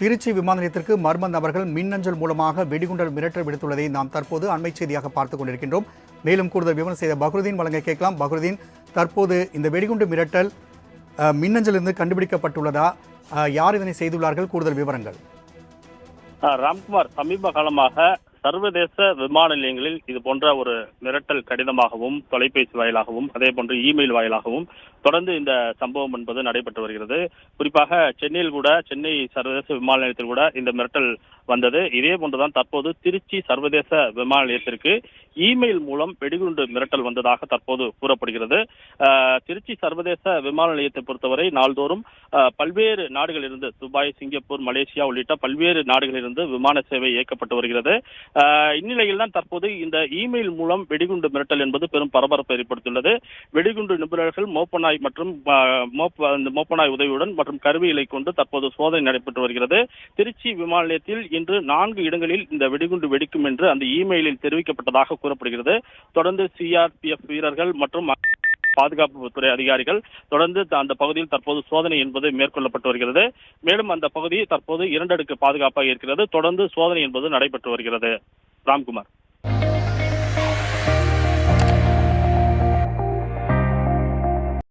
திருச்சி விமான நிலையத்திற்கு மர்ம நபர்கள் மின்னஞ்சல் மூலமாக வெடிகுண்டல் மிரட்டல் விடுத்துள்ளதை நாம் தற்போது அண்மை செய்தியாக பார்த்துக் கொண்டிருக்கின்றோம். மேலும் கூடுதல் விவரம் செய்த பக்ருதீன் வழங்க கேட்கலாம். பக்ருதீன், தற்போது இந்த வெடிகுண்டு மிரட்டல் மின்னஞ்சலிருந்து கண்டுபிடிக்கப்பட்டுள்ளதா? யார் இதனை செய்துள்ளார்கள்? கூடுதல் விவரங்கள். ராம்குமார், சமீப காலமாக சர்வதேச விமான நிலையங்களில் இது போன்ற ஒரு மிரட்டல் கடிதமாகவும் தொலைபேசி வாயிலாகவும் அதே போன்று இமெயில் வாயிலாகவும் தொடர்ந்து இந்த சம்பவம் என்பது நடைபெற்று வருகிறது. குறிப்பாக சென்னையில் கூட, சென்னை சர்வதேச விமான நிலையத்தில் கூட இந்த மிரட்டல் வந்தது. இதே போன்றுதான் தற்போது திருச்சி சர்வதேச விமான நிலையத்திற்கு இமெயில் மூலம் வெடிகுண்டு மிரட்டல் வந்ததாக தற்போது கூறப்படுகிறது. திருச்சி சர்வதேச விமான நிலையத்தை பொறுத்தவரை நாள்தோறும் பல்வேறு நாடுகளிலிருந்து, துபாய், சிங்கப்பூர், மலேசியா உள்ளிட்ட பல்வேறு நாடுகளிலிருந்து விமான சேவை இயக்கப்பட்டு வருகிறது. இந்நிலையில் தான் தற்போது இந்த இமெயில் மூலம் வெடிகுண்டு மிரட்டல் என்பது பெரும் பரபரப்பை ஏற்படுத்தியுள்ளது. வெடிகுண்டு நிபுணர்கள் மோப்பநாய் மற்றும் மோப்பநாய் உதவியுடன் மற்றும் கருவிகளை கொண்டு தற்போது சோதனை நடைபெற்று வருகிறது. திருச்சி விமான நிலையத்தில் இன்று 4 இடங்களில் இந்த வெடிகுண்டு வெடிக்கும் என்று அந்த இமெயிலில் தெரிவிக்கப்பட்டதாக கூறப்படுகிறது. தொடர்ந்து சிஆர்பிஎஃப் வீரர்கள் மற்றும் பாதுகாப்பு துறை அதிகாரிகள் தொடர்ந்து அந்த பகுதியில் தற்போது சோதனை என்பது மேற்கொள்ளப்பட்டு வருகிறது. மேலும் அந்த பகுதி தற்போது 2 அடுக்கு பாதுகாப்பாக இருக்கிறது. தொடர்ந்து சோதனை என்பது நடைபெற்று வருகிறது. ராம்குமார்.